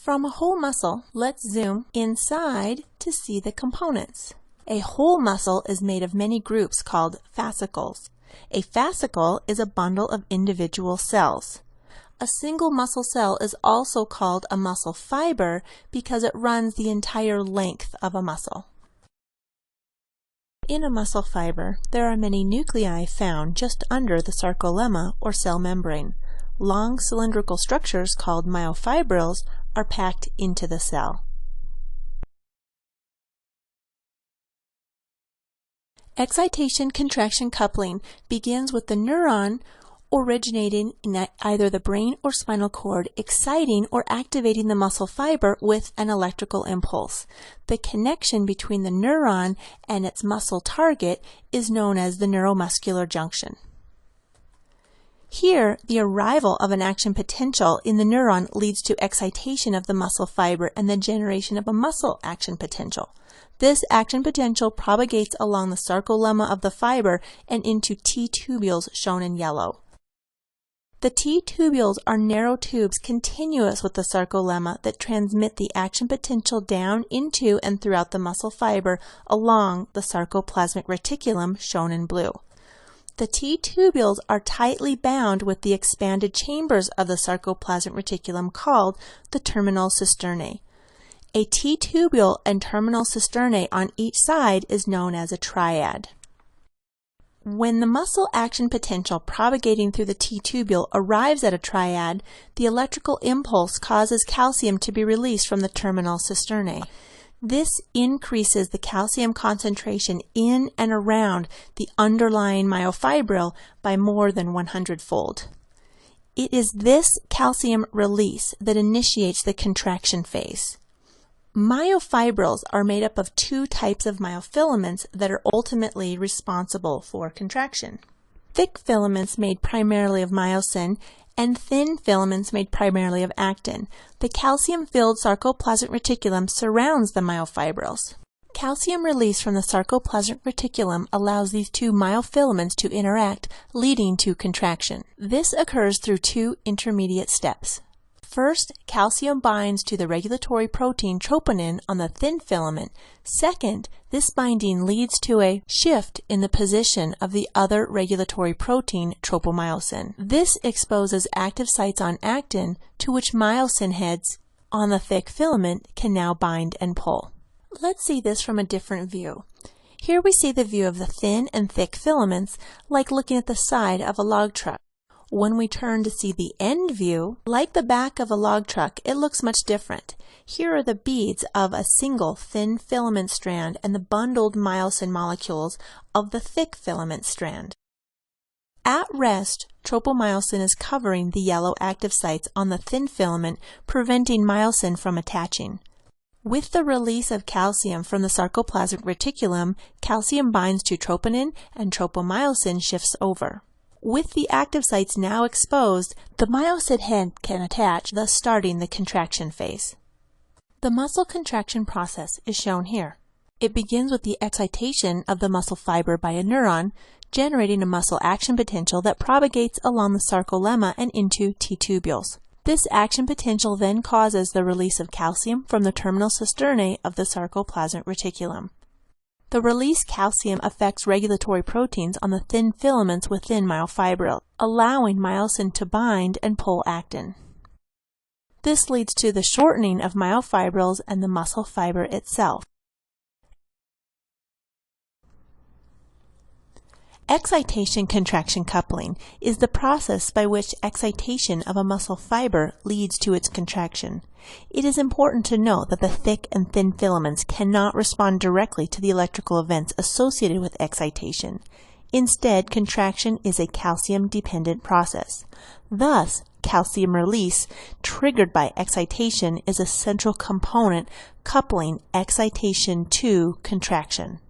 From a whole muscle, let's zoom inside to see the components. A whole muscle is made of many groups called fascicles. A fascicle is a bundle of individual cells. A single muscle cell is also called a muscle fiber because it runs the entire length of a muscle. In a muscle fiber, there are many nuclei found just under the sarcolemma or cell membrane. Long cylindrical structures called myofibrils are packed into the cell. Excitation-contraction coupling begins with the neuron originating in either the brain or spinal cord, exciting or activating the muscle fiber with an electrical impulse. The connection between the neuron and its muscle target is known as the neuromuscular junction. Here, the arrival of an action potential in the neuron leads to excitation of the muscle fiber and the generation of a muscle action potential. This action potential propagates along the sarcolemma of the fiber and into T-tubules shown in yellow. The T-tubules are narrow tubes continuous with the sarcolemma that transmit the action potential down into and throughout the muscle fiber along the sarcoplasmic reticulum shown in blue. The T-tubules are tightly bound with the expanded chambers of the sarcoplasmic reticulum called the terminal cisternae. A T-tubule and terminal cisternae on each side is known as a triad. When the muscle action potential propagating through the T-tubule arrives at a triad, the electrical impulse causes calcium to be released from the terminal cisternae. This increases the calcium concentration in and around the underlying myofibril by more than 100-fold. It is this calcium release that initiates the contraction phase. Myofibrils are made up of two types of myofilaments that are ultimately responsible for contraction. Thick filaments made primarily of myosin and thin filaments made primarily of actin. The calcium-filled sarcoplasmic reticulum surrounds the myofibrils. Calcium release from the sarcoplasmic reticulum allows these two myofilaments to interact, leading to contraction. This occurs through two intermediate steps. First, calcium binds to the regulatory protein troponin on the thin filament. Second, this binding leads to a shift in the position of the other regulatory protein, tropomyosin. This exposes active sites on actin to which myosin heads on the thick filament can now bind and pull. Let's see this from a different view. Here we see the view of the thin and thick filaments like looking at the side of a log truck. When we turn to see the end view, like the back of a log truck, it looks much different. Here are the beads of a single thin filament strand and the bundled myosin molecules of the thick filament strand. At rest, tropomyosin is covering the yellow active sites on the thin filament, preventing myosin from attaching. With the release of calcium from the sarcoplasmic reticulum, calcium binds to troponin and tropomyosin shifts over. With the active sites now exposed, the myosin head can attach, thus starting the contraction phase. The muscle contraction process is shown here. It begins with the excitation of the muscle fiber by a neuron, generating a muscle action potential that propagates along the sarcolemma and into T-tubules. This action potential then causes the release of calcium from the terminal cisternae of the sarcoplasmic reticulum. The released calcium affects regulatory proteins on the thin filaments within myofibril, allowing myosin to bind and pull actin. This leads to the shortening of myofibrils and the muscle fiber itself. Excitation-contraction coupling is the process by which excitation of a muscle fiber leads to its contraction. It is important to note that the thick and thin filaments cannot respond directly to the electrical events associated with excitation. Instead, contraction is a calcium-dependent process. Thus, calcium release triggered by excitation is a central component coupling excitation to contraction.